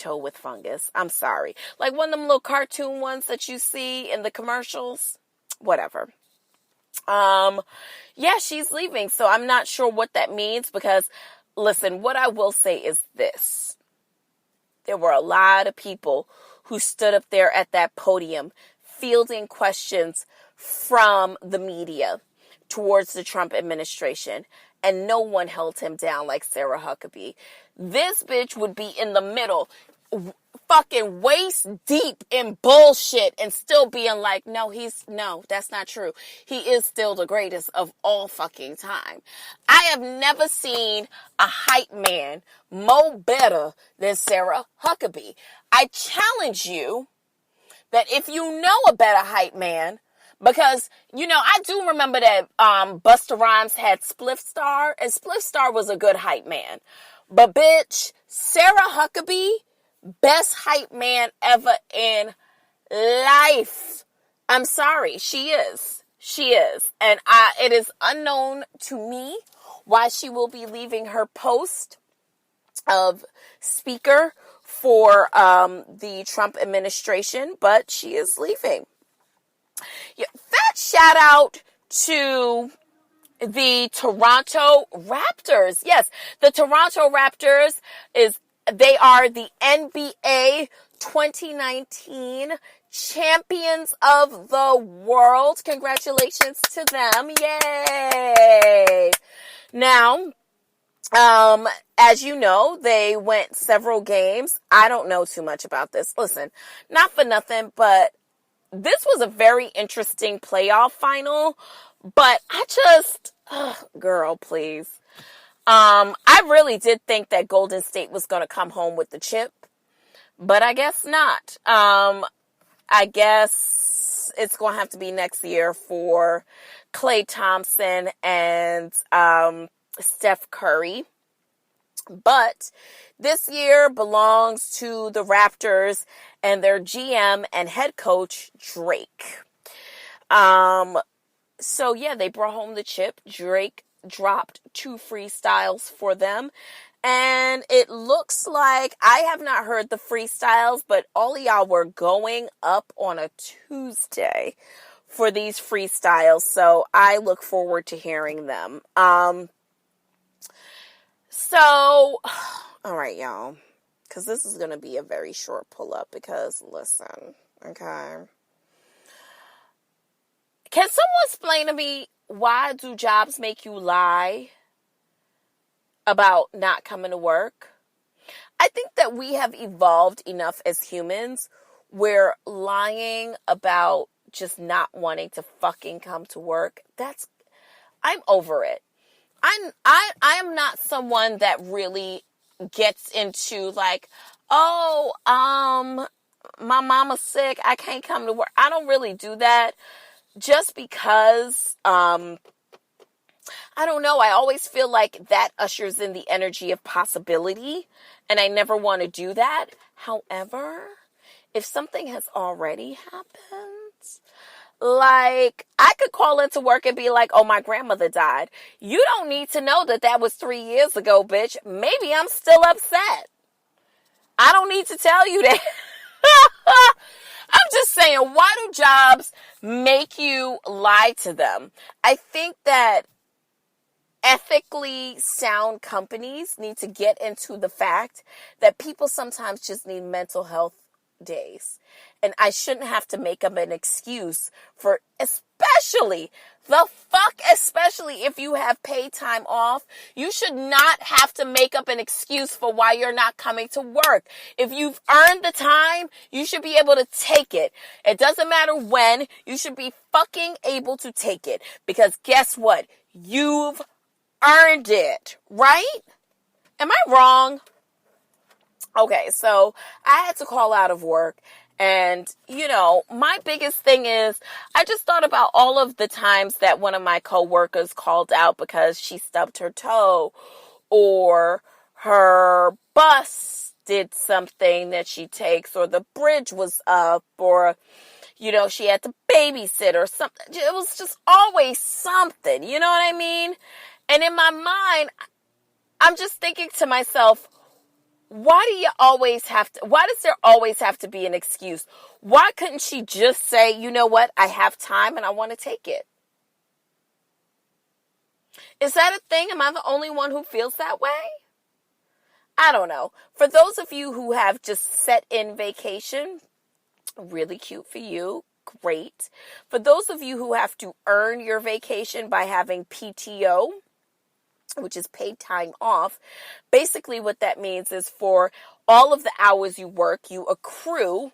toe with fungus. I'm sorry. Like one of them little cartoon ones that you see in the commercials. Whatever. Yeah, she's leaving. So I'm not sure what that means because, listen, what I will say is this. There were a lot of people who stood up there at that podium fielding questions from the media towards the Trump administration, and no one held him down like Sarah Huckabee. This bitch would be in the middle, fucking waist deep in bullshit and still being like, no, that's not true. He is still the greatest of all fucking time. I have never seen a hype man more better than Sarah Huckabee. I challenge you that if you know a better hype man, because, I do remember that Busta Rhymes had Spliff Star, and Spliff Star was a good hype man. But bitch, Sarah Huckabee, best hype man ever in life. I'm sorry, she is. She is. And it is unknown to me why she will be leaving her post of speaker for the Trump administration, but she is leaving. Yeah, fat shout out to the Toronto Raptors. Yes, the Toronto Raptors they are the NBA 2019 champions of the world. Congratulations to them. Yay. Now, as you know, they went several games. I don't know too much about this. Listen, not for nothing, but this was a very interesting playoff final, but girl, please. I really did think that Golden State was going to come home with the chip, but I guess not. I guess it's going to have to be next year for Klay Thompson and Steph Curry. But this year belongs to the Raptors and their GM and head coach, Drake. So yeah, they brought home the chip. Drake dropped 2 freestyles for them. And it looks like, I have not heard the freestyles, but all of y'all were going up on a Tuesday for these freestyles. So I look forward to hearing them. So, all right, y'all, because this is going to be a very short pull-up because, listen, okay. Can someone explain to me, why do jobs make you lie about not coming to work? I think that we have evolved enough as humans where lying about just not wanting to fucking come to work, I'm over it. I'm not someone that really gets into like, my mama's sick, I can't come to work. I don't really do that just because, I don't know. I always feel like that ushers in the energy of possibility, and I never want to do that. However, if something has already happened, like, I could call into work and be like, oh, my grandmother died. You don't need to know that was 3 years ago, bitch. Maybe I'm still upset. I don't need to tell you that. I'm just saying, why do jobs make you lie to them? I think that ethically sound companies need to get into the fact that people sometimes just need mental health days. And I shouldn't have to make up an excuse for, especially if you have paid time off, you should not have to make up an excuse for why you're not coming to work. If you've earned the time, you should be able to take it. It doesn't matter when, you should be fucking able to take it. Because guess what? You've earned it, right? Am I wrong? Okay, so I had to call out of work. And, my biggest thing is, I just thought about all of the times that one of my coworkers called out because she stubbed her toe, or her bus did something that she takes, or the bridge was up, or, she had to babysit or something. It was just always something, you know what I mean? And in my mind, I'm just thinking to myself, why does there always have to be an excuse? Why couldn't she just say, you know what, I have time and I want to take it? Is that a thing? Am I the only one who feels that way? I don't know. For those of you who have just set in vacation, really cute for you. Great. For those of you who have to earn your vacation by having PTO, which is paid time off, basically what that means is for all of the hours you work, you accrue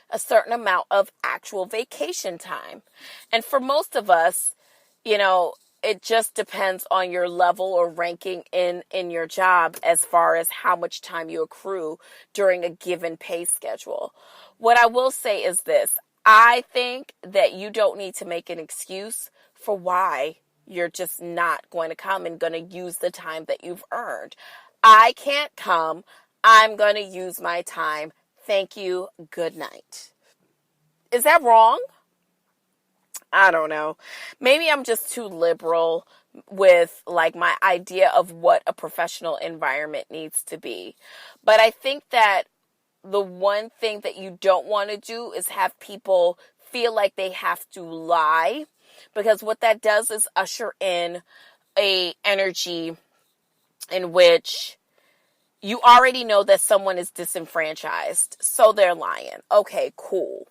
a certain amount of actual vacation time. And for most of us, it just depends on your level or ranking in your job as far as how much time you accrue during a given pay schedule. What I will say is this. I think that you don't need to make an excuse for why you're just not going to come and going to use the time that you've earned. I can't come. I'm going to use my time. Thank you. Good night. Is that wrong? I don't know. Maybe I'm just too liberal with my idea of what a professional environment needs to be. But I think that the one thing that you don't want to do is have people feel like they have to lie, because what that does is usher in a energy in which you already know that someone is disenfranchised, so they're lying. Okay, cool.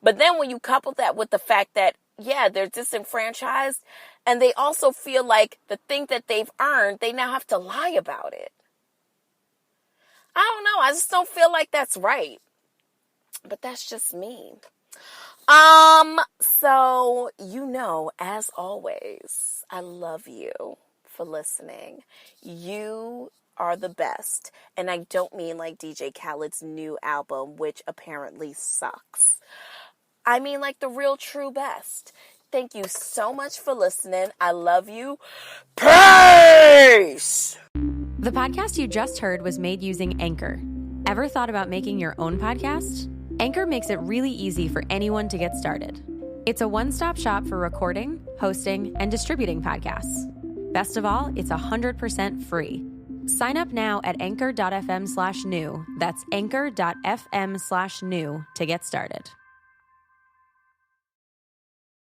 But then when you couple that with the fact that, yeah, they're disenfranchised, and they also feel like the thing that they've earned, they now have to lie about it. I don't know. I just don't feel like that's right. But that's just me. So, as always, I love you for listening. You are the best. And I don't mean like DJ Khaled's new album, which apparently sucks. I mean like the real true best. Thank you so much for listening. I love you. Peace! The podcast you just heard was made using Anchor. Ever thought about making your own podcast? Anchor makes it really easy for anyone to get started. It's a one-stop shop for recording, hosting, and distributing podcasts. Best of all, it's 100% free. Sign up now at anchor.fm/new. That's anchor.fm/new to get started.